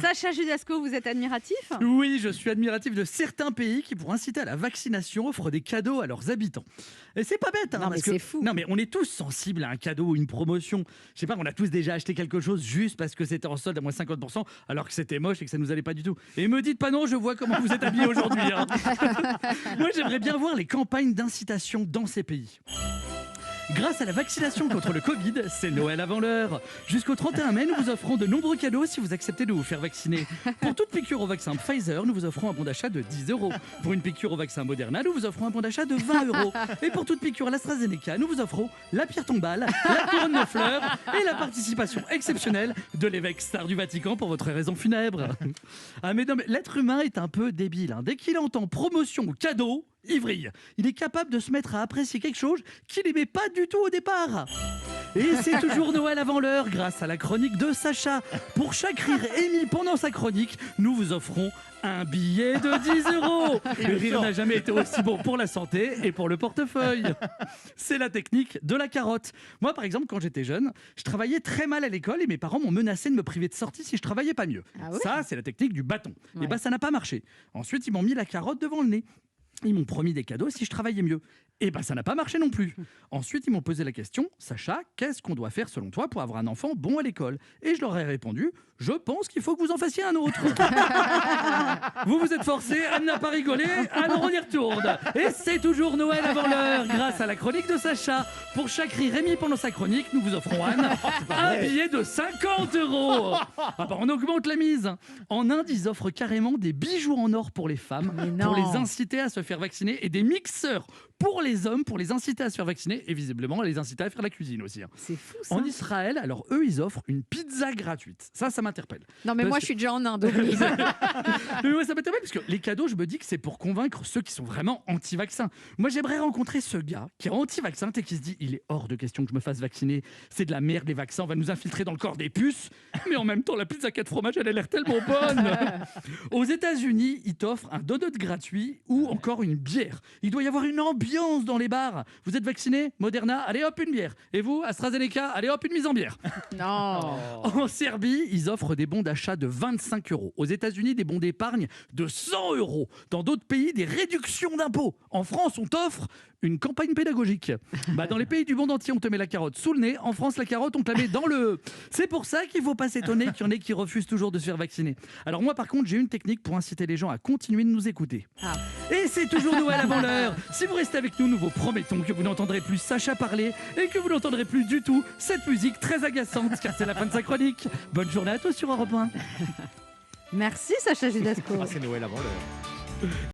Sacha Judasco, vous êtes admiratif? Oui, je suis admiratif de certains pays qui, pour inciter à la vaccination, offrent des cadeaux à leurs habitants. Et c'est pas bête, hein, Non, mais parce que c'est fou. non, mais on est tous sensibles à un cadeau ou une promotion. Je sais pas, on a tous déjà acheté quelque chose juste parce que c'était en solde à moins 50%, alors que c'était moche et que ça nous allait pas du tout. Et me dites pas non, je vois comment vous êtes habillés aujourd'hui. Hein. Moi, j'aimerais bien voir les campagnes d'incitation dans ces pays. Grâce à la vaccination contre le Covid, c'est Noël avant l'heure. Jusqu'au 31 mai, nous vous offrons de nombreux cadeaux si vous acceptez de vous faire vacciner. Pour toute piqûre au vaccin Pfizer, nous vous offrons un bon d'achat de 10 €. Pour une piqûre au vaccin Moderna, nous vous offrons un bon d'achat de 20 €. Et pour toute piqûre à l'AstraZeneca, nous vous offrons la pierre tombale, la couronne de fleurs et la participation exceptionnelle de l'évêque star du Vatican pour votre raison funèbre. Ah mais non, mais l'être humain est un peu débile. Hein. Dès qu'il entend promotion ou cadeau, il vrille. Il est capable de se mettre à apprécier quelque chose qu'il n'aimait pas du tout au départ. Et c'est toujours Noël avant l'heure grâce à la chronique de Sacha. Pour chaque rire émis pendant sa chronique, nous vous offrons un billet de 10 €. Le rire n'a jamais été aussi bon pour la santé et pour le portefeuille. C'est la technique de la carotte. Moi, par exemple, quand j'étais jeune, je travaillais très mal à l'école et mes parents m'ont menacé de me priver de sortie si je travaillais pas mieux. Ah ouais? Ça, c'est la technique du bâton. Ouais. Et ben, ça n'a pas marché. Ensuite, ils m'ont mis la carotte devant le nez. Ils m'ont promis des cadeaux si je travaillais mieux. Et ben ça n'a pas marché non plus. Ensuite, ils m'ont posé la question, Sacha, qu'est-ce qu'on doit faire selon toi pour avoir un enfant bon à l'école? Et je leur ai répondu, je pense qu'il faut que vous en fassiez un autre. Vous vous êtes forcé, elle n'a pas rigolé, alors on y retourne. Et c'est toujours Noël avant l'heure, grâce à la chronique de Sacha. Pour chaque rire émis pendant sa chronique, nous vous offrons, Anne, un billet de 50 €. Ah bah on augmente la mise. En Inde, ils offrent carrément des bijoux en or pour les femmes, non. pour les inciter à se faire vacciner, et des mixeurs pour les hommes, pour les inciter à se faire vacciner, et visiblement les inciter à faire la cuisine aussi. Hein. C'est fou ça. En Israël, alors eux, ils offrent une pizza gratuite. Ça m'interpelle. Non, mais Parce moi, que- je suis déjà en Inde. oublie. Mais ouais, ça m'interpelle parce que les cadeaux, je me dis que c'est pour convaincre ceux qui sont vraiment anti-vaccins. Moi, j'aimerais rencontrer ce gars qui est anti-vaccin et qui se dit il est hors de question que je me fasse vacciner. C'est de la merde, les vaccins, on va nous infiltrer dans le corps des puces. Mais en même temps, la pizza 4 fromages, elle a l'air tellement bonne. Aux États-Unis, ils t'offrent un donut gratuit ou encore une bière. Il doit y avoir une ambiance dans les bars. Vous êtes vacciné? Moderna? Allez hop, une bière. Et vous, AstraZeneca? Allez hop, une mise en bière. Non. En Serbie, ils offrent des bons d'achat de 25 €. Aux États-Unis, des bons d'épargne de 100 €. Dans d'autres pays, des réductions d'impôts. En France, on t'offre une campagne pédagogique. Dans les pays du monde entier, on te met la carotte sous le nez. En France, la carotte, on te la met dans le... C'est pour ça qu'il ne faut pas s'étonner qu'il y en ait qui refusent toujours de se faire vacciner. Alors moi, par contre, j'ai une technique pour inciter les gens à continuer de nous écouter. Ah. Et c'est toujours Noël avant l'heure. Si vous restez avec nous, nous vous promettons que vous n'entendrez plus Sacha parler et que vous n'entendrez plus du tout cette musique très agaçante, car c'est la fin de sa chronique. Bonne journée à tous sur Europe 1. Merci, Sacha Judasco. Ah, c'est Noël avant l'heure.